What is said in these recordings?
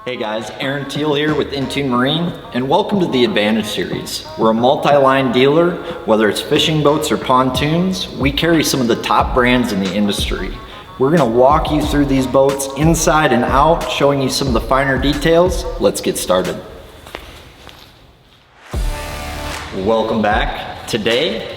Hey guys, Aaron Teal here with Intune Marine, and welcome to the Advantage Series. We're a multi-line dealer. Whether it's fishing boats or pontoons, we carry some of the top brands in the industry. We're gonna walk you through these boats inside and out, showing you some of the finer details. Let's get started. Welcome back. Today,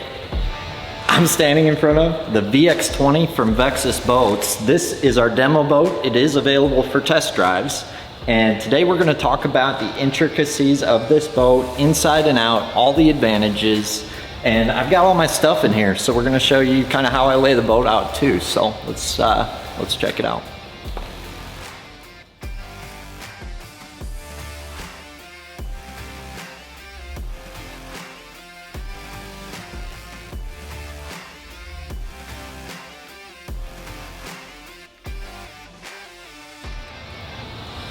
I'm standing in front of the VX20 from Vexus Boats. This is our demo boat. It is available for test drives. And today we're gonna talk about the intricacies of this boat, inside and out, all the advantages. And I've got all my stuff in here, so we're gonna show you kind of how I lay the boat out too. So let's check it out.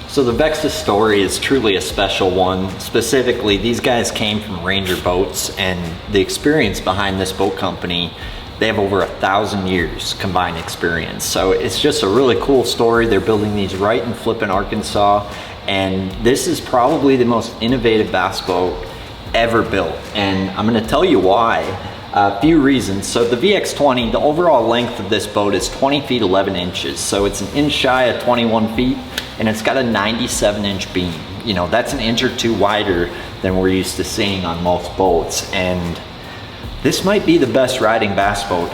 So the Vexus story is truly a special one. Specifically, these guys came from Ranger Boats, and the experience behind this boat company, they have over 1,000 years combined experience. So it's just a really cool story. They're building these right in Flippin, Arkansas, and this is probably the most innovative bass boat ever built. And I'm gonna tell you why. A few reasons. So the VX20, the overall length of this boat is 20 feet 11 inches. So it's an inch shy of 21 feet, and it's got a 97-inch beam. You know, that's an inch or two wider than we're used to seeing on most boats. And this might be the best riding bass boat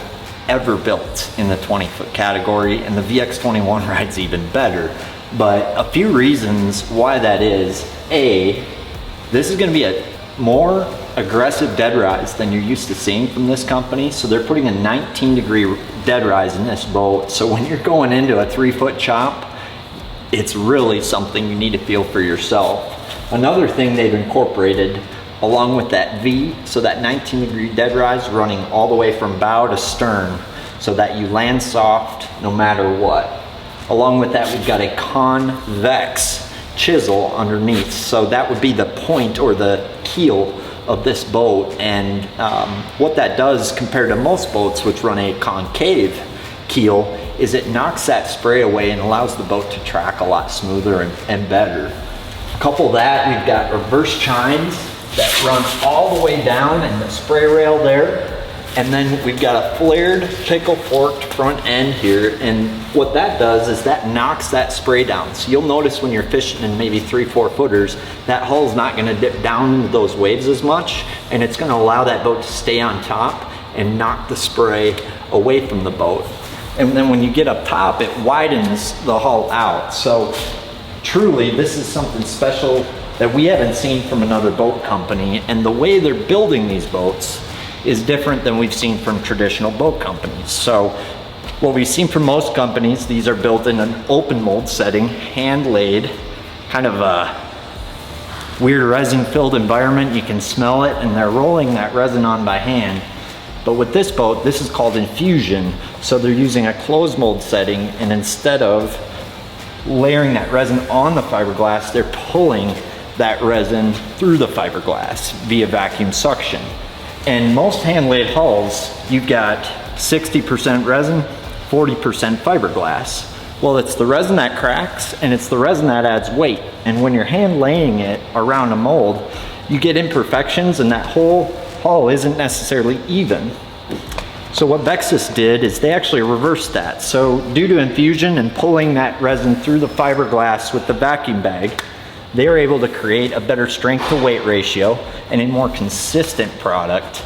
ever built in the 20-foot category, and the VX21 rides even better. But a few reasons why that is. A, this is gonna be a more aggressive dead rise than you're used to seeing from this company. So they're putting a 19-degree dead rise in this boat. So when you're going into a 3-foot chop, it's really something you need to feel for yourself. Another thing they've incorporated along with that V, so that 19-degree dead rise running all the way from bow to stern, so that you land soft no matter what. Along with that, we've got a convex chisel underneath, so that would be the point or the keel of this boat. And what that does compared to most boats which run a concave keel is it knocks that spray away and allows the boat to track a lot smoother and better. Couple that, we've got reverse chines that run all the way down in the spray rail there. And then we've got a flared pickle forked front end here. And what that does is that knocks that spray down. So you'll notice when you're fishing in maybe 3-4 footers, that hull's not gonna dip down into those waves as much. And it's gonna allow that boat to stay on top and knock the spray away from the boat. And then when you get up top, it widens the hull out. So truly, this is something special that we haven't seen from another boat company. And the way they're building these boats is different than we've seen from traditional boat companies. So what we've seen from most companies, these are built in an open mold setting, hand laid, kind of a weird resin filled environment. You can smell it, and they're rolling that resin on by hand. But with this boat, this is called infusion. So they're using a closed mold setting, and instead of layering that resin on the fiberglass, they're pulling that resin through the fiberglass via vacuum suction. And most hand-laid hulls, you've got 60% resin, 40% fiberglass. Well, it's the resin that cracks, and it's the resin that adds weight. And when you're hand laying it around a mold, you get imperfections, and that whole hull isn't necessarily even. So what Vexus did is they actually reversed that. So due to infusion and pulling that resin through the fiberglass with the vacuum bag, they were able to create a better strength to weight ratio and a more consistent product.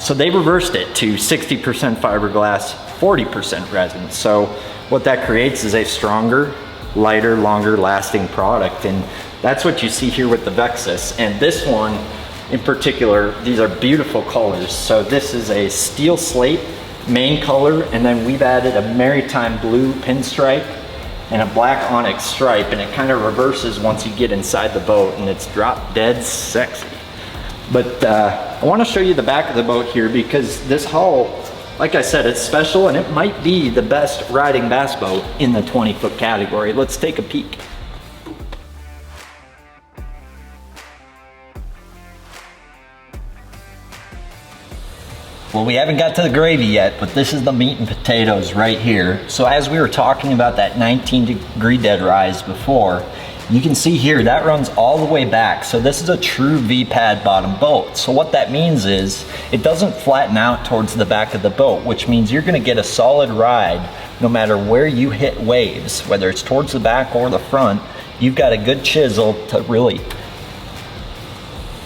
So they reversed it to 60% fiberglass, 40% resin. So what that creates is a stronger, lighter, longer lasting product. And that's what you see here with the Vexus. And this one in particular, these are beautiful colors. So this is a steel slate main color, and then we've added a maritime blue pinstripe and a black onyx stripe, and it kind of reverses once you get inside the boat, and it's drop dead sexy. But I want to show you the back of the boat here, because this hull, like I said, it's special, and it might be the best riding bass boat in the 20-foot category. Let's take a peek. Well, we haven't got to the gravy yet, but this is the meat and potatoes right here. So as we were talking about that 19-degree dead rise before, you can see here that runs all the way back. So this is a true V-pad bottom boat. So what that means is it doesn't flatten out towards the back of the boat, which means you're gonna get a solid ride no matter where you hit waves, whether it's towards the back or the front. You've got a good chisel to really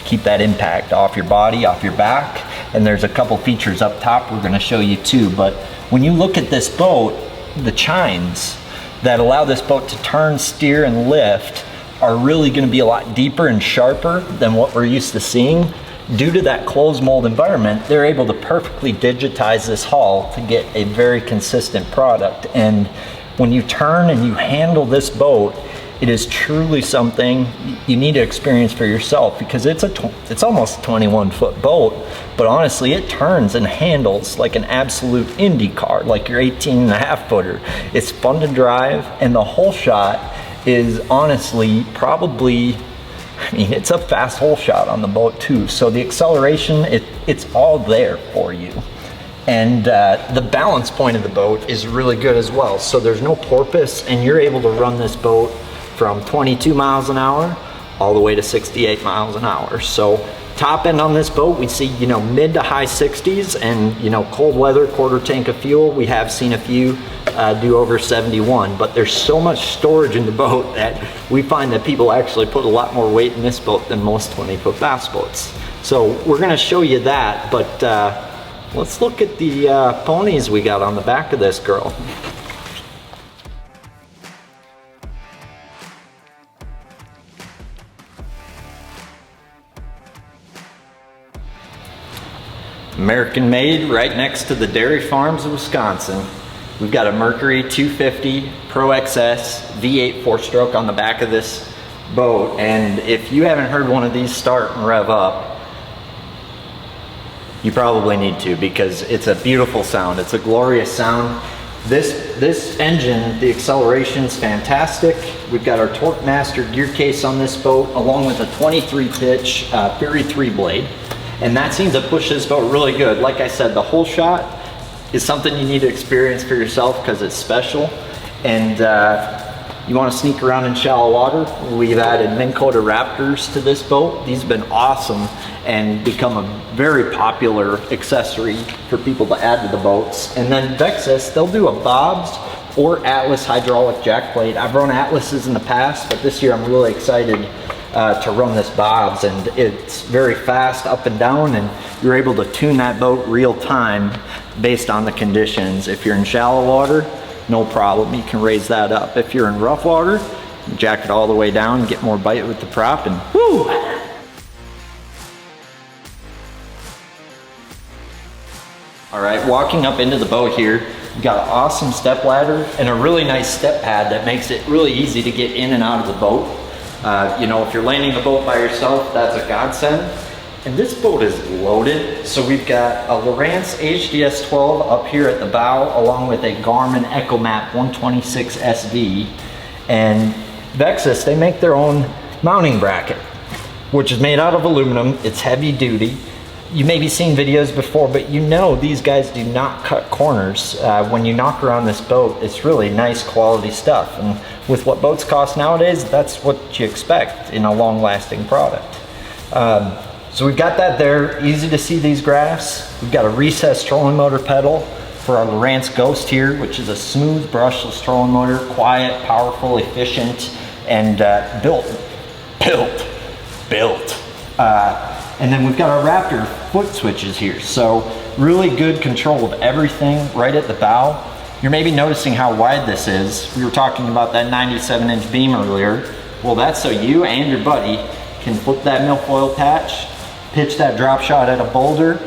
keep that impact off your body, off your back. And there's a couple features up top we're gonna show you too. But when you look at this boat, the chines that allow this boat to turn, steer, and lift are really gonna be a lot deeper and sharper than what we're used to seeing. Due to that closed mold environment, they're able to perfectly digitize this hull to get a very consistent product. And when you turn and you handle this boat, it is truly something you need to experience for yourself, because it's almost a 21-foot boat, but honestly it turns and handles like an absolute Indy car, like your 18.5-footer. It's fun to drive, and the hole shot is honestly probably, I mean, it's a fast hole shot on the boat too. So the acceleration, it's all there for you. And the balance point of the boat is really good as well. So there's no porpoise, and you're able to run this boat from 22 miles an hour all the way to 68 miles an hour. So top end on this boat, we see, you know, mid to high 60s, and, you know, cold weather, quarter tank of fuel. We have seen a few do over 71, but there's so much storage in the boat that we find that people actually put a lot more weight in this boat than most 20-foot bass boats. So we're gonna show you that, but let's look at the ponies we got on the back of this girl. American made, right next to the dairy farms of Wisconsin. We've got a Mercury 250 Pro XS V8 4-stroke on the back of this boat, and if you haven't heard one of these start and rev up, you probably need to, because it's a beautiful sound. It's a glorious sound. This engine, the acceleration's fantastic. We've got our Torque Master gear case on this boat, along with a 23 pitch Fury 3 blade. And that seems to push this boat really good. Like I said, the hole shot is something you need to experience for yourself because it's special. And you want to sneak around in shallow water, we've added Minn Kota Raptors to this boat. These have been awesome and become a very popular accessory for people to add to the boats. And then Vexus, they'll do a Bob's or Atlas hydraulic jack plate. I've run Atlases in the past, but this year I'm really excited to run this Bob's, and it's very fast up and down, and you're able to tune that boat real time based on the conditions. If you're in shallow water, no problem, you can raise that up. If you're in rough water, jack it all the way down, get more bite with the prop, and whoo! All right, walking up into the boat here, you've got an awesome step ladder and a really nice step pad that makes it really easy to get in and out of the boat. You know, if you're landing the boat by yourself, that's a godsend. And this boat is loaded. So we've got a Lowrance HDS 12 up here at the bow, along with a Garmin EchoMap 126 SV. And Vexus, they make their own mounting bracket, which is made out of aluminum. It's heavy duty. You may be seen videos before, but you know these guys do not cut corners. When you knock around this boat, it's really nice quality stuff. And with what boats cost nowadays, that's what you expect in a long-lasting product. So we've got that there, easy to see these graphs. We've got a recessed trolling motor pedal for our Lowrance Ghost here, which is a smooth brushless trolling motor, quiet, powerful, efficient, and built. And then we've got our Raptor foot switches here. So really good control of everything right at the bow. You're maybe noticing how wide this is. We were talking about that 97-inch beam earlier. Well, that's so you and your buddy can flip that milfoil patch, pitch that drop shot at a boulder,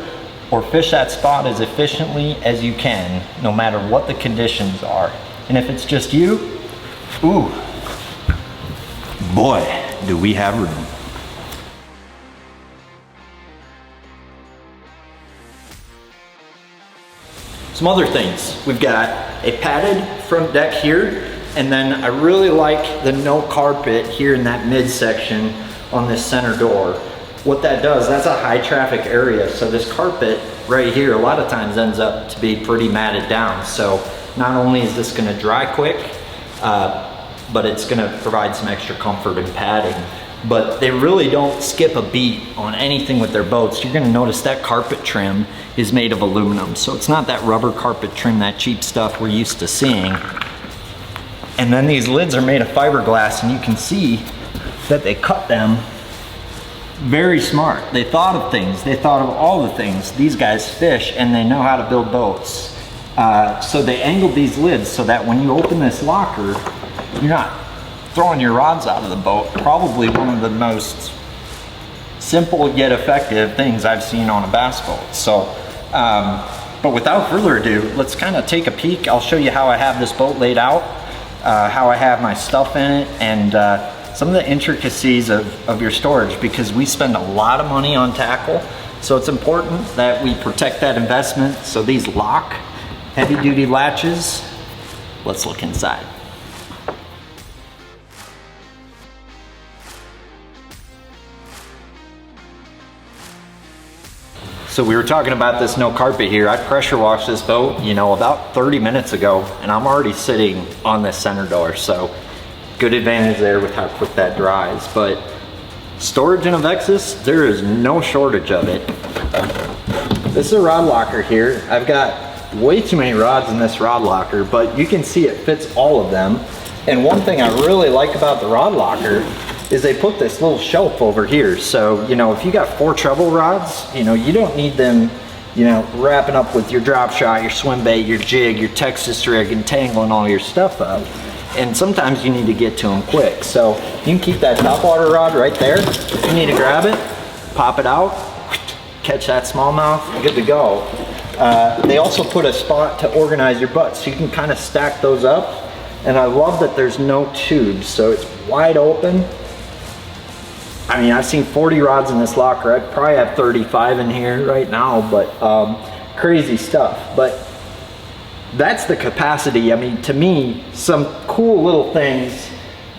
or fish that spot as efficiently as you can, no matter what the conditions are. And if it's just you, ooh, boy, do we have room. Some other things, we've got a padded front deck here, and then I really like the no carpet here in that midsection on this center door. What that does, that's a high traffic area, so this carpet right here a lot of times ends up to be pretty matted down. So not only is this gonna dry quick, but it's gonna provide some extra comfort and padding. But they really don't skip a beat on anything with their boats. You're gonna notice that carpet trim is made of aluminum. So it's not that rubber carpet trim, that cheap stuff we're used to seeing. And then these lids are made of fiberglass, and you can see that they cut them very smart. They thought of things. They thought of all the things. These guys fish and they know how to build boats. So they angled these lids so that when you open this locker, you're not throwing your rods out of the boat. Probably one of the most simple yet effective things I've seen on a bass boat. So, but without further ado, let's kind of take a peek. I'll show you how I have this boat laid out, how I have my stuff in it, and some of the intricacies of your storage, because we spend a lot of money on tackle. So it's important that we protect that investment. So these lock heavy duty latches. Let's look inside. So we were talking about this no carpet here. I pressure washed this boat, you know, about 30 minutes ago, and I'm already sitting on this center door. So good advantage there with how quick that dries. But storage in a Vexus, there is no shortage of it. This is a rod locker here. I've got way too many rods in this rod locker, but you can see it fits all of them. And one thing I really like about the rod locker is they put this little shelf over here. So, you know, if you got 4 treble rods, you know, you don't need them, you know, wrapping up with your drop shot, your swim bait, your jig, your Texas rig, and tangling all your stuff up. And sometimes you need to get to them quick. So you can keep that top water rod right there. If you need to grab it, pop it out, catch that smallmouth, good to go. They also put a spot to organize your butts, so you can kind of stack those up. And I love that there's no tubes, so it's wide open. I mean, I've seen 40 rods in this locker. I probably have 35 in here right now, but crazy stuff. But that's the capacity. I mean, to me, some cool little things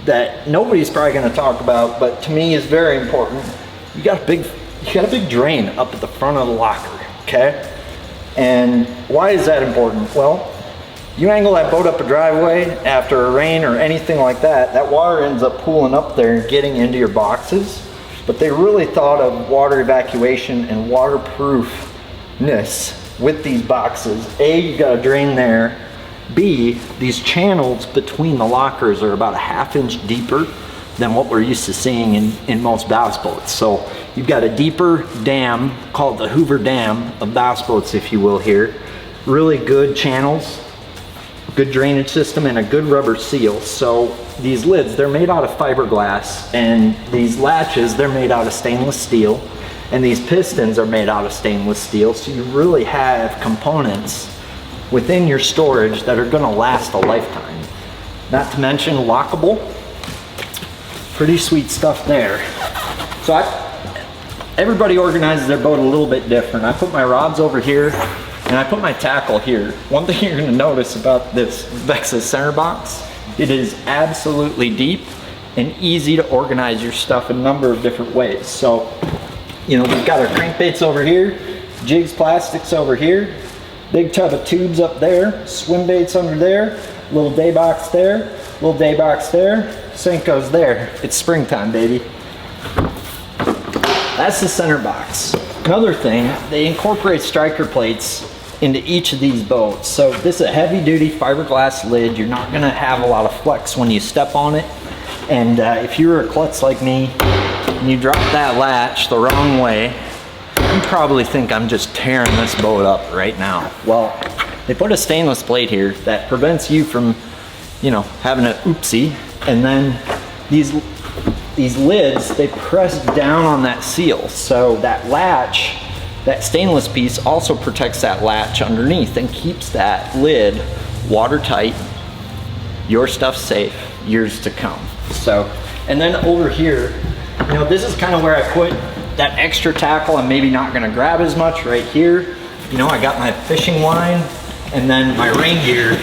that nobody's probably gonna talk about, but to me is very important. You got a big drain up at the front of the locker, okay? And why is that important? Well, you angle that boat up a driveway after a rain or anything like that, that water ends up pooling up there and getting into your boxes. But they really thought of water evacuation and waterproofness with these boxes. A, you got a drain there. B, these channels between the lockers are about a ½ inch deeper than what we're used to seeing in most bass boats. So you've got a deeper dam called the Hoover Dam of bass boats, if you will here. Really good channels, good drainage system, and a good rubber seal. So these lids, they're made out of fiberglass, and these latches, they're made out of stainless steel, and these pistons are made out of stainless steel. So you really have components within your storage that are gonna last a lifetime. Not to mention lockable. Pretty sweet stuff there. So everybody organizes their boat a little bit different. I put my rods over here, and I put my tackle here. One thing you're gonna notice about this Vexus center box, it is absolutely deep and easy to organize your stuff a number of different ways. So, you know, we've got our crankbaits over here, jigs, plastics over here, big tub of tubes up there, swim baits under there, little day box there, little day box there, Senko's there. It's springtime, baby. That's the center box. Another thing, they incorporate striker plates into each of these boats. So this is a heavy duty fiberglass lid. You're not gonna have a lot of flex when you step on it. And if you're a klutz like me, and you drop that latch the wrong way, you probably think I'm just tearing this boat up right now. Well, they put a stainless plate here that prevents you from, you know, having an oopsie. And then these lids, they press down on that seal. So that latch, that stainless piece also protects that latch underneath and keeps that lid watertight. Your stuff's safe, years to come. So, and then over here, you know, this is kind of where I put that extra tackle I'm maybe not gonna grab as much right here. You know, I got my fishing line and then my rain gear,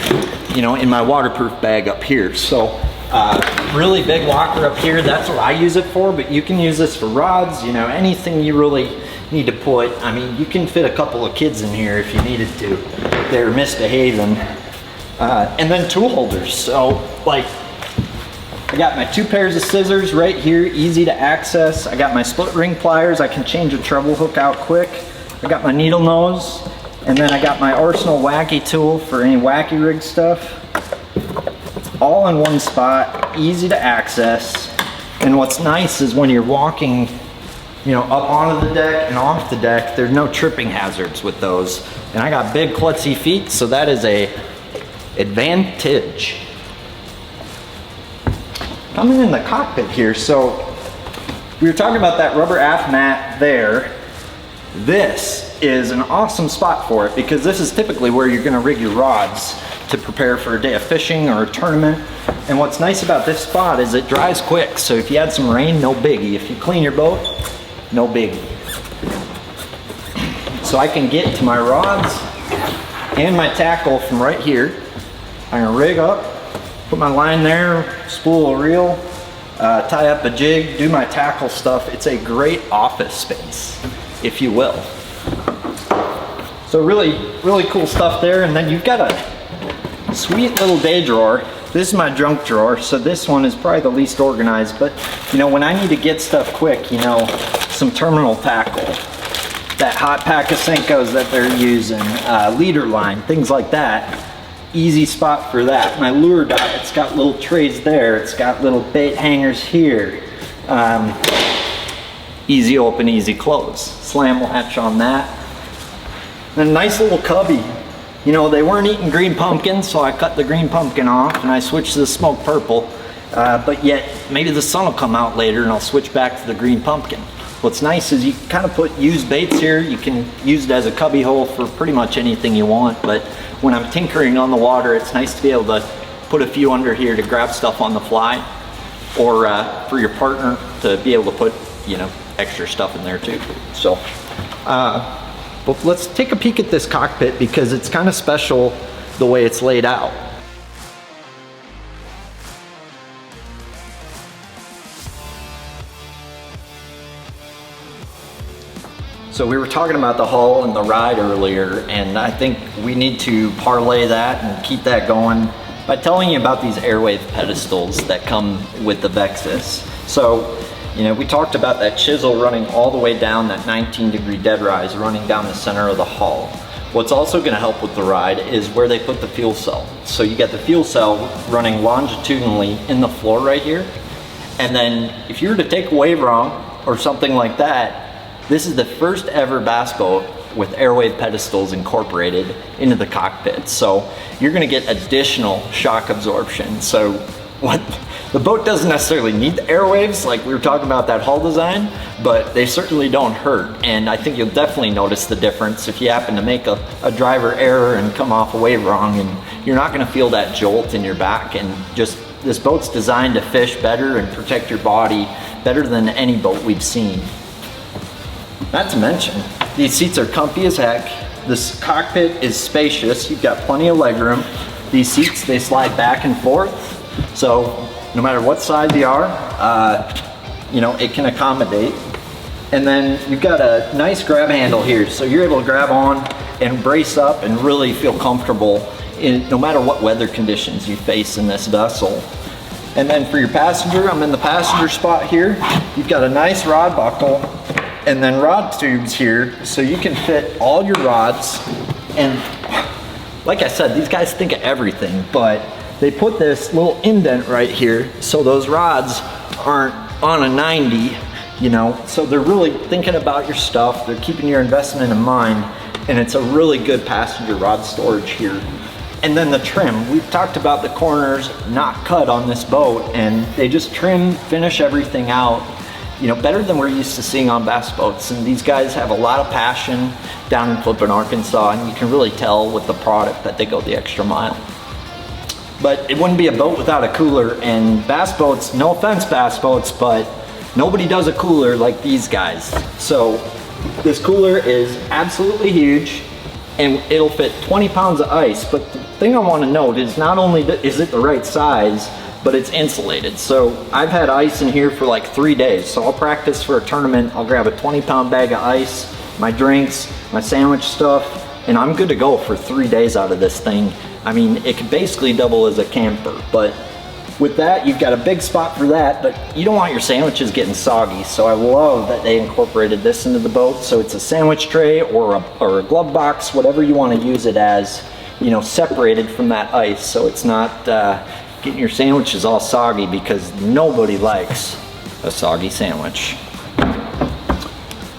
you know, in my waterproof bag up here. So Really big locker up here, that's what I use it for, but you can use this for rods, you know, anything you really need to put. I mean, you can fit a couple of kids in here if you needed to. They're misbehaving. And then tool holders. So, like, I got my 2 pairs of scissors right here, easy to access. I got my split ring pliers, I can change a treble hook out quick. I got my needle nose, and then I got my Arsenal wacky tool for any wacky rig stuff. All in one spot, easy to access. And what's nice is when you're walking, you know, up onto the deck and off the deck, there's no tripping hazards with those. And I got big klutzy feet, so that is a advantage. Coming in the cockpit here, so we were talking about that rubber aft mat there. This is an awesome spot for it because this is typically where you're gonna rig your rods to prepare for a day of fishing or a tournament. And what's nice about this spot is it dries quick. So if you had some rain, no biggie. If you clean your boat, no biggie. So I can get to my rods and my tackle from right here. I'm gonna rig up, put my line there, spool a reel, tie up a jig, do my tackle stuff. It's a great office space, if you will. So really, really cool stuff there. And then you've got a sweet little day drawer. This is my junk drawer, so this one is probably the least organized, but you know, when I need to get stuff quick, you know, some terminal tackle, that hot pack of Senkos that they're using, leader line, things like that, easy spot for that. My lure dot, it's got little trays there, it's got little bait hangers here, easy open, easy close, slam latch on that. And a nice little cubby. You know, they weren't eating green pumpkin, so I cut the green pumpkin off and I switched to the smoked purple. But yet, maybe the sun will come out later and I'll switch back to the green pumpkin. What's nice is you kind of put used baits here. You can use it as a cubby hole for pretty much anything you want. But when I'm tinkering on the water, it's nice to be able to put a few under here to grab stuff on the fly. Or for your partner to be able to put, you know, extra stuff in there too. So, but let's take a peek at this cockpit because it's kind of special the way it's laid out. So we were talking about the hull and the ride earlier, and I think we need to parlay that and keep that going by telling you about these airwave pedestals that come with the Vexus. So, you know, we talked about that chisel running all the way down that 19-degree dead rise, running down the center of the hull. What's also going to help with the ride is where they put the fuel cell. So you got the fuel cell running longitudinally in the floor right here. And then if you were to take a wave wrong or something like that, this is the first ever bass boat with airwave pedestals incorporated into the cockpit. So you're going to get additional shock absorption. So what the boat doesn't necessarily need the airwaves, like we were talking about that hull design, but they certainly don't hurt. And I think you'll definitely notice the difference if you happen to make a driver error and come off a wave wrong, and you're not going to feel that jolt in your back. And just this boat's designed to fish better and protect your body better than any boat we've seen. Not to mention, these seats are comfy as heck. This cockpit is spacious. You've got plenty of leg room. These seats, they slide back and forth. So no matter what size you are, you know, it can accommodate. And then you've got a nice grab handle here. So you're able to grab on and brace up and really feel comfortable in no matter what weather conditions you face in this vessel. And then for your passenger, I'm in the passenger spot here. You've got a nice rod buckle and then rod tubes here, so you can fit all your rods. And like I said, these guys think of everything, but they put this little indent right here so those rods aren't on a 90, you know, so they're really thinking about your stuff, they're keeping your investment in mind, and it's a really good passenger rod storage here. And then the trim, we've talked about the corners not cut on this boat, and they just trim, finish everything out, you know, better than we're used to seeing on bass boats. And these guys have a lot of passion down in Flippin, Arkansas, and you can really tell with the product that they go the extra mile. But it wouldn't be a boat without a cooler, and bass boats, no offense bass boats, but nobody does a cooler like these guys. So this cooler is absolutely huge. and it'll fit 20 pounds of ice. But the thing I want to note is not only is it the right size, but it's insulated. So I've had ice in here for like 3 days. So I'll practice for a tournament, I'll grab a 20-pound bag of ice, my drinks, my sandwich stuff, and I'm good to go for 3 days out of this thing. I mean, it could basically double as a camper, but with that, you've got a big spot for that, but you don't want your sandwiches getting soggy. So I love that they incorporated this into the boat. So it's a sandwich tray or a glove box, whatever you want to use it as, you know, separated from that ice. So it's not getting your sandwiches all soggy, because nobody likes a soggy sandwich.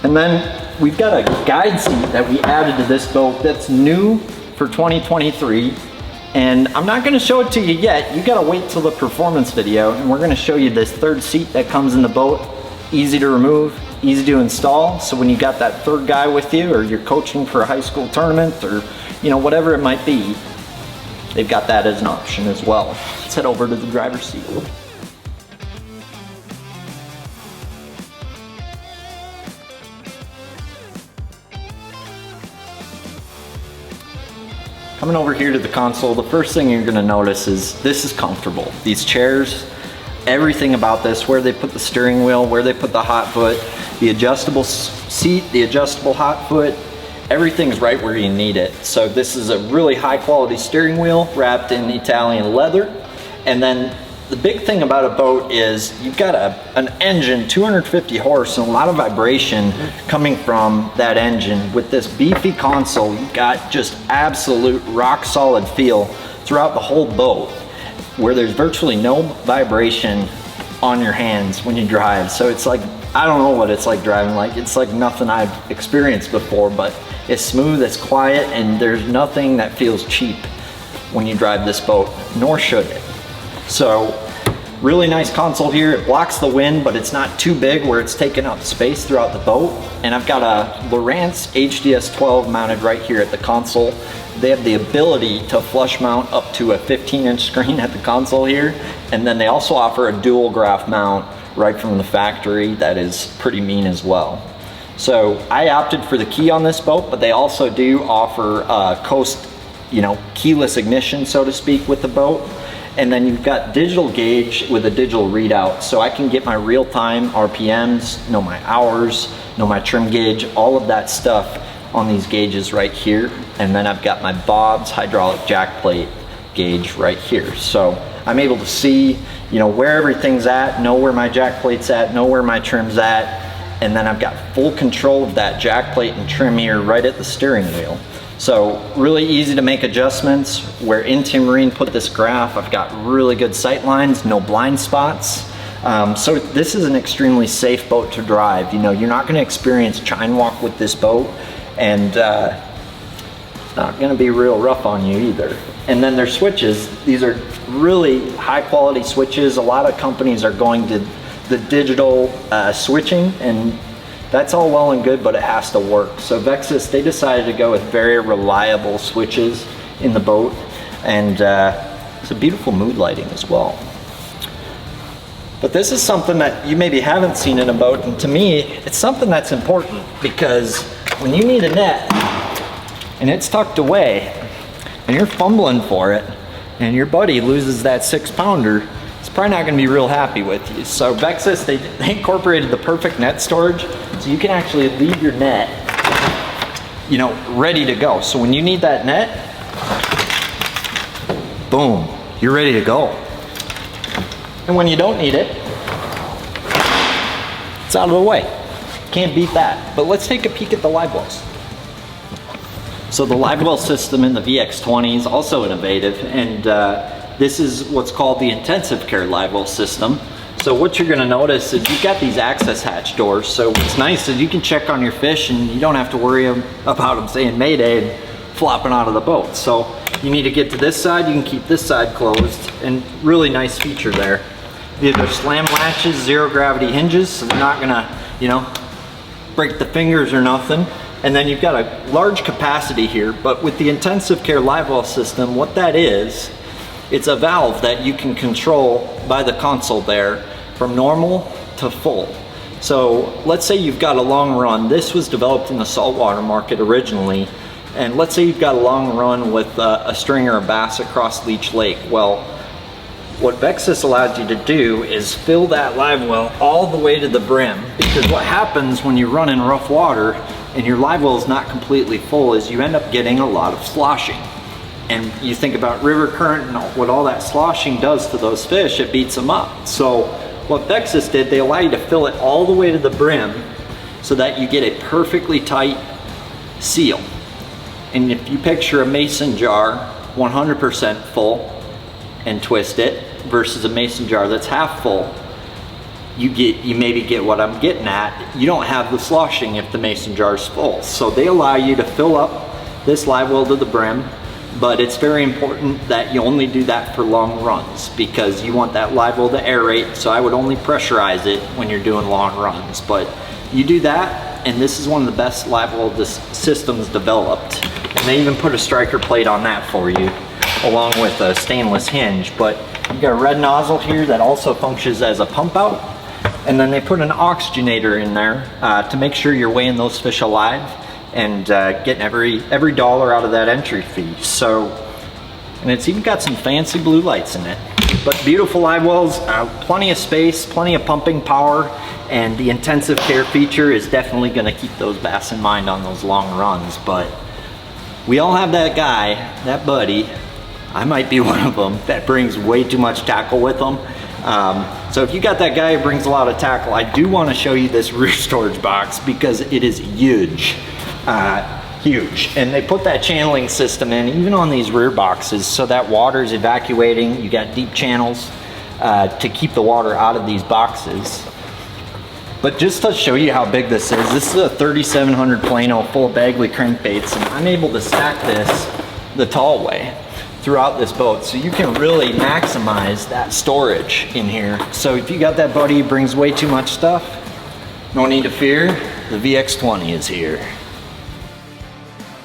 And then we've got a guide seat that we added to this boat that's new for 2023. And I'm not gonna show it to you yet. You gotta wait till the performance video, and we're gonna show you this third seat that comes in the boat. Easy to remove, easy to install. So when you got that third guy with you, or you're coaching for a high school tournament, or you know, whatever it might be, they've got that as an option as well. Let's head over to the driver's seat. Coming over here to the console, the first thing you're gonna notice is this is comfortable. These chairs, everything about this, where they put the steering wheel, where they put the hot foot, the adjustable seat, the adjustable hot foot, everything's right where you need it. So this is a really high quality steering wheel wrapped in Italian leather. And then the big thing about a boat is you've got an engine, 250 horse, and a lot of vibration coming from that engine. With this beefy console, you've got just absolute rock solid feel throughout the whole boat, where there's virtually no vibration on your hands when you drive. So it's like, I don't know what it's like driving like. It's like nothing I've experienced before, but it's smooth, it's quiet, and there's nothing that feels cheap when you drive this boat, nor should it. So really nice console here. It blocks the wind, but it's not too big where it's taking up space throughout the boat. And I've got a Lowrance HDS 12 mounted right here at the console. They have the ability to flush mount up to a 15-inch screen at the console here. And then they also offer a dual graph mount right from the factory that is pretty mean as well. So I opted for the key on this boat, but they also do offer coast, you know, keyless ignition, so to speak, with the boat. And then you've got digital gauge with a digital readout. So I can get my real-time RPMs, know my hours, know my trim gauge, all of that stuff on these gauges right here. And then I've got my Bob's hydraulic jack plate gauge right here. So I'm able to see, you know, where everything's at, know where my jack plate's at, know where my trim's at. And then I've got full control of that jack plate and trim here right at the steering wheel. So really easy to make adjustments. Where Inti Marine put this graph, I've got really good sight lines, no blind spots. So this is an extremely safe boat to drive. You know, you're not gonna experience chine walk with this boat, and it's not gonna be real rough on you either. And then their switches, these are really high quality switches. A lot of companies are going to the digital switching, and that's all well and good, but it has to work. So Vexus, they decided to go with very reliable switches in the boat, and it's a beautiful mood lighting as well. But this is something that you maybe haven't seen in a boat, and to me, it's something that's important, because when you need a net and it's tucked away and you're fumbling for it and your buddy loses that 6-pounder, it's probably not gonna be real happy with you. So Vexus, they incorporated the perfect net storage, so you can actually leave your net, you know, ready to go. So when you need that net, boom, you're ready to go. And when you don't need it, it's out of the way. Can't beat that. But let's take a peek at the Livewells. So the Livewell system in the VX20 is also innovative, and this is what's called the intensive care Livewell system. So what you're gonna notice is you've got these access hatch doors. So what's nice is you can check on your fish and you don't have to worry about them saying Mayday and flopping out of the boat. So you need to get to this side, you can keep this side closed, and really nice feature there. These are slam latches, zero gravity hinges, so they're not gonna, you know, break the fingers or nothing. And then you've got a large capacity here, but with the intensive care Livewell system, what that is, it's a valve that you can control by the console there from normal to full. So let's say you've got a long run. This was developed in the saltwater market originally, And let's say you've got a long run with a stringer or bass across Leech Lake. Well, what Vexus allows you to do is fill that live well all the way to the brim, because what happens when you run in rough water and your live well is not completely full is you end up getting a lot of sloshing. And you think about river current and what all that sloshing does to those fish, it beats them up. So what Vexus did, they allow you to fill it all the way to the brim so that you get a perfectly tight seal. And if you picture a mason jar 100% full and twist it versus a mason jar that's half full, you maybe get what I'm getting at. You don't have the sloshing if the mason jar is full. So they allow you to fill up this live well to the brim, but it's very important that you only do that for long runs because you want that live well to aerate. So I would only pressurize it when you're doing long runs. But you do that, and this is one of the best live well systems developed. And they even put a striker plate on that for you, along with a stainless hinge. But you got a red nozzle here that also functions as a pump out. And then they put an oxygenator in there to make sure you're weighing those fish alive and getting every dollar out of that entry fee. So, and it's even got some fancy blue lights in it. But beautiful live wells, plenty of space, plenty of pumping power, and the intensive care feature is definitely going to keep those bass in mind on those long runs. But we all have that guy, that buddy, I might be one of them, that brings way too much tackle with them. So if you got that guy who brings a lot of tackle, I do want to show you this rear storage box because it is huge. Huge. And they put that channeling system in even on these rear boxes so that water is evacuating. You got deep channels to keep the water out of these boxes. But just to show you how big this is a 3700 Plano full of Bagley crankbaits, and I'm able to stack this the tall way throughout this boat, so you can really maximize that storage in here. So if you got that buddy who brings way too much stuff, no need to fear, the VX20 is here.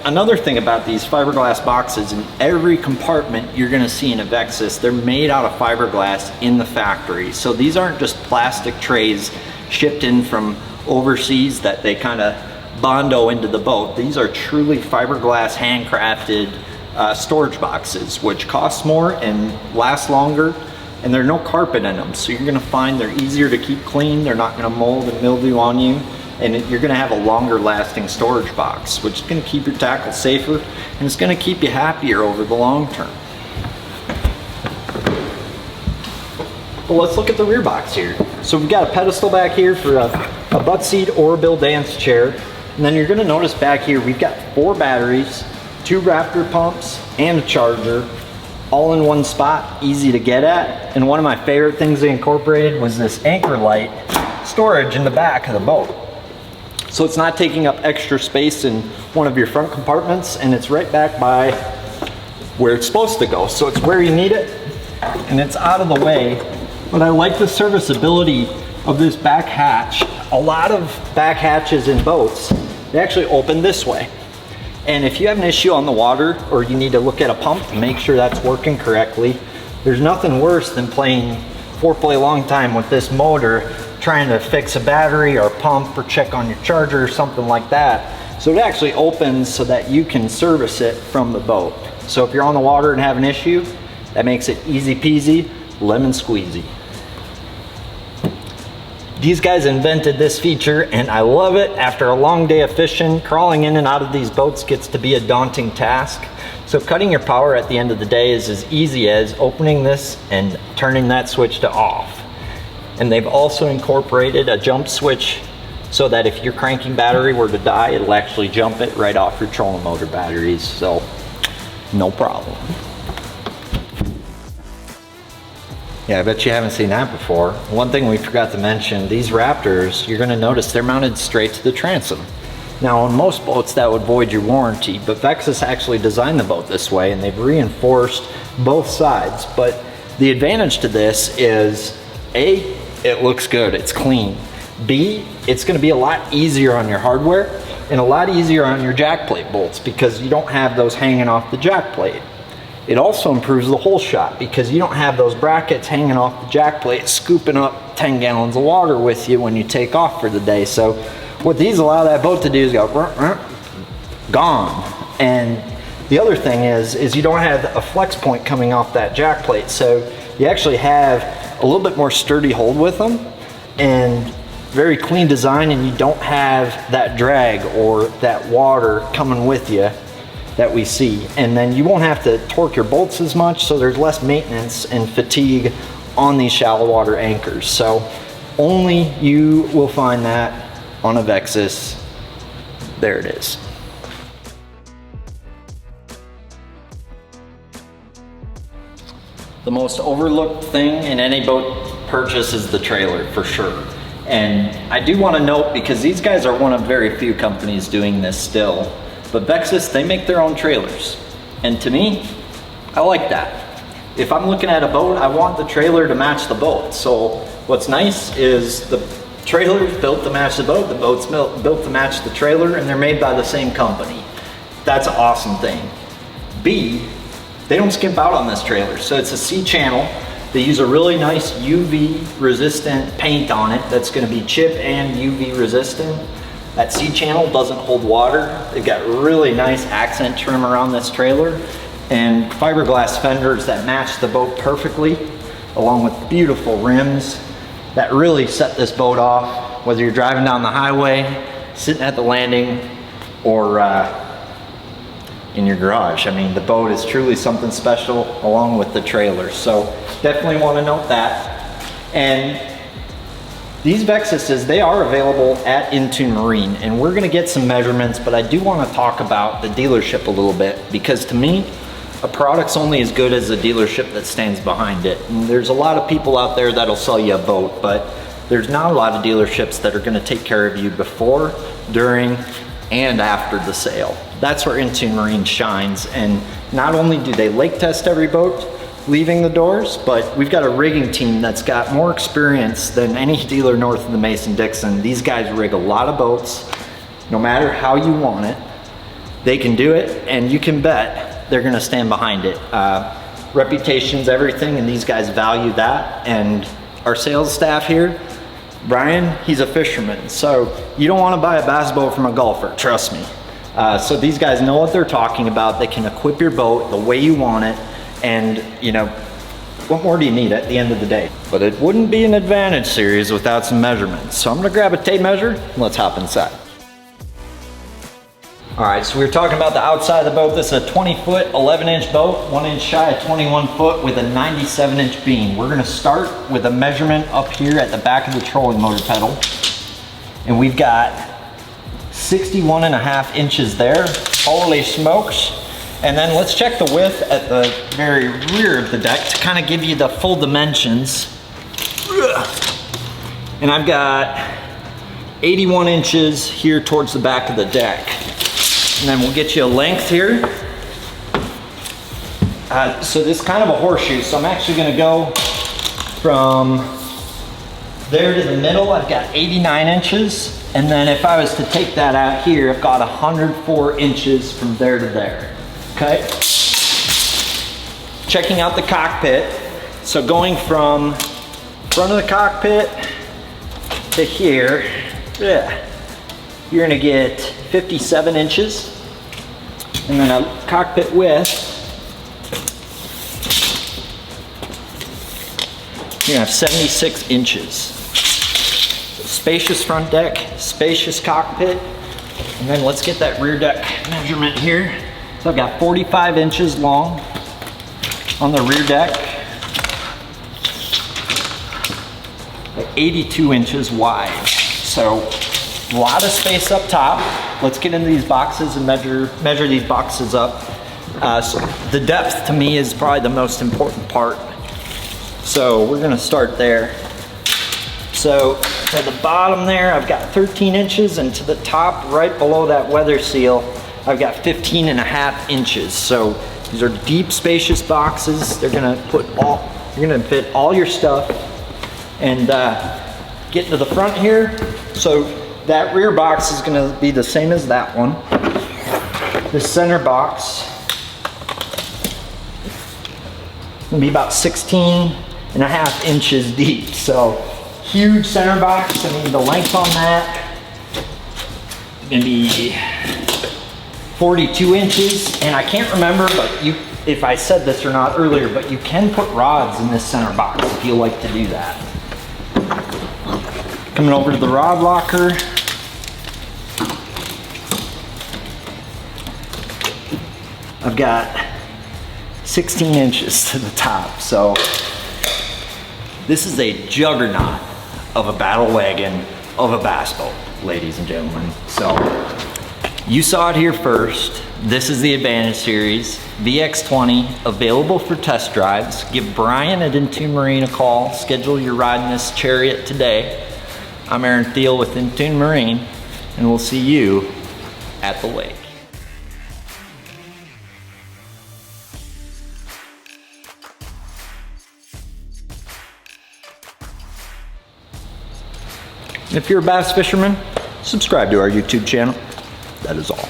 Another thing about these fiberglass boxes, in every compartment you're gonna see in a Vexus, they're made out of fiberglass in the factory. So these aren't just plastic trays shipped in from overseas that they kind of bondo into the boat. These are truly fiberglass handcrafted storage boxes, which cost more and last longer, and there's no carpet in them. So you're gonna find they're easier to keep clean, they're not gonna mold and mildew on you, and you're gonna have a longer lasting storage box, which is gonna keep your tackle safer, and it's gonna keep you happier over the long term. Well, let's look at the rear box here. So we've got a pedestal back here for a butt seat or a Bill dance chair, and then you're gonna notice back here we've got 4 batteries, 2 Raptor pumps, and a charger, all in one spot, easy to get at. And one of my favorite things they incorporated was this anchor light storage in the back of the boat. So it's not taking up extra space in one of your front compartments, and it's right back by where it's supposed to go. So it's where you need it, and it's out of the way. But I like the serviceability of this back hatch. A lot of back hatches in boats, they actually open this way. And if you have an issue on the water, or you need to look at a pump to make sure that's working correctly, there's nothing worse than playing foreplay long time with this motor, trying to fix a battery or pump or check on your charger or something like that. So it actually opens so that you can service it from the boat. So if you're on the water and have an issue, that makes it easy peasy, lemon squeezy. These guys invented this feature, and I love it. After a long day of fishing, crawling in and out of these boats gets to be a daunting task. So cutting your power at the end of the day is as easy as opening this and turning that switch to off. And they've also incorporated a jump switch so that if your cranking battery were to die, it'll actually jump it right off your trolling motor batteries. So no problem. Yeah, I bet you haven't seen that before. One thing we forgot to mention, these Raptors, you're gonna notice they're mounted straight to the transom. Now on most boats that would void your warranty, but Vexus actually designed the boat this way, and they've reinforced both sides. But the advantage to this is, A, it looks good, it's clean. B, it's gonna be a lot easier on your hardware and a lot easier on your jack plate bolts because you don't have those hanging off the jack plate. It also improves the hole shot because you don't have those brackets hanging off the jack plate scooping up 10 gallons of water with you when you take off for the day. So what these allow that boat to do is go gone. And the other thing is you don't have a flex point coming off that jack plate. So you actually have a little bit more sturdy hold with them and very clean design, and you don't have that drag or that water coming with you that we see. And then you won't have to torque your bolts as much, so there's less maintenance and fatigue on these shallow water anchors. So only you will find that on a Vexus. There it is. The most overlooked thing in any boat purchase is the trailer, for sure. And I do want to note, because these guys are one of very few companies doing this still, but Vexus, they make their own trailers. And to me, I like that. If I'm looking at a boat, I want the trailer to match the boat. So what's nice is the trailer's built to match the boat, the boat's built to match the trailer, and they're made by the same company. That's an awesome thing. B, they don't skimp out on this trailer. So it's a C channel. They use a really nice UV resistant paint on it that's going to be chip and UV resistant. That C channel doesn't hold water. They've got really nice accent trim around this trailer and fiberglass fenders that match the boat perfectly, along with beautiful rims that really set this boat off, whether you're driving down the highway, sitting at the landing, or in your garage. I mean, the boat is truly something special along with the trailer. So definitely want to note that. And these Vexuses, they are available at Intune Marine, and we're gonna get some measurements, but I do want to talk about the dealership a little bit, because to me, a product's only as good as the dealership that stands behind it. And there's a lot of people out there that'll sell you a boat, but there's not a lot of dealerships that are gonna take care of you before, during, and after the sale. That's where Intune Marine shines. And not only do they lake test every boat leaving the doors, but we've got a rigging team that's got more experience than any dealer north of the Mason-Dixon. These guys rig a lot of boats, no matter how you want it. They can do it, and you can bet they're gonna stand behind it. Reputation's everything, and these guys value that. And our sales staff here, Brian, he's a fisherman, so you don't want to buy a bass boat from a golfer, trust me. So these guys know what they're talking about. They can equip your boat the way you want it, and you know, what more do you need at the end of the day? But it wouldn't be an Advantage series without some measurements. So I'm gonna grab a tape measure, and let's hop inside. All right, so we were talking about the outside of the boat. This is a 20-foot, 11-inch boat, 1 inch shy of 21 foot with a 97-inch beam. We're gonna start with a measurement up here at the back of the trolling motor pedal. And we've got 61.5 inches there. Holy smokes. And then let's check the width at the very rear of the deck to kind of give you the full dimensions. And I've got 81 inches here towards the back of the deck. And then we'll get you a length here. So this is kind of a horseshoe. So I'm actually gonna go from there to the middle. I've got 89 inches. And then if I was to take that out here, I've got 104 inches from there to there. Okay. Checking out the cockpit. So going from front of the cockpit to here, you're gonna get 57 inches. And then a cockpit width, you're gonna have 76 inches. So spacious front deck, spacious cockpit. And then let's get that rear deck measurement here. So I've got 45 inches long on the rear deck, 82 inches wide. So a lot of space up top. Let's get into these boxes and measure these boxes up. So the depth to me is probably the most important part. So we're gonna start there. So at the bottom there, I've got 13 inches, and to the top, right below that weather seal, I've got 15.5 inches. So these are deep, spacious boxes. They're gonna you're gonna fit all your stuff. And get to the front here. So that rear box is gonna be the same as that one. The center box is gonna be about 16.5 inches deep. So huge center box. I mean, the length on that is gonna be 42 inches, and I can't remember, but if I said this or not earlier, but you can put rods in this center box if you like to do that. Coming over to the rod locker. I've got 16 inches to the top, so this is a juggernaut of a battle wagon of a bass boat, ladies and gentlemen. So you saw it here first. This is the Advantage Series VX20, available for test drives. Give Brian at Intune Marine a call. Schedule your ride in this Chariot today. I'm Aaron Thiel with Intune Marine, and we'll see you at the lake. If you're a bass fisherman, subscribe to our YouTube channel. That is all.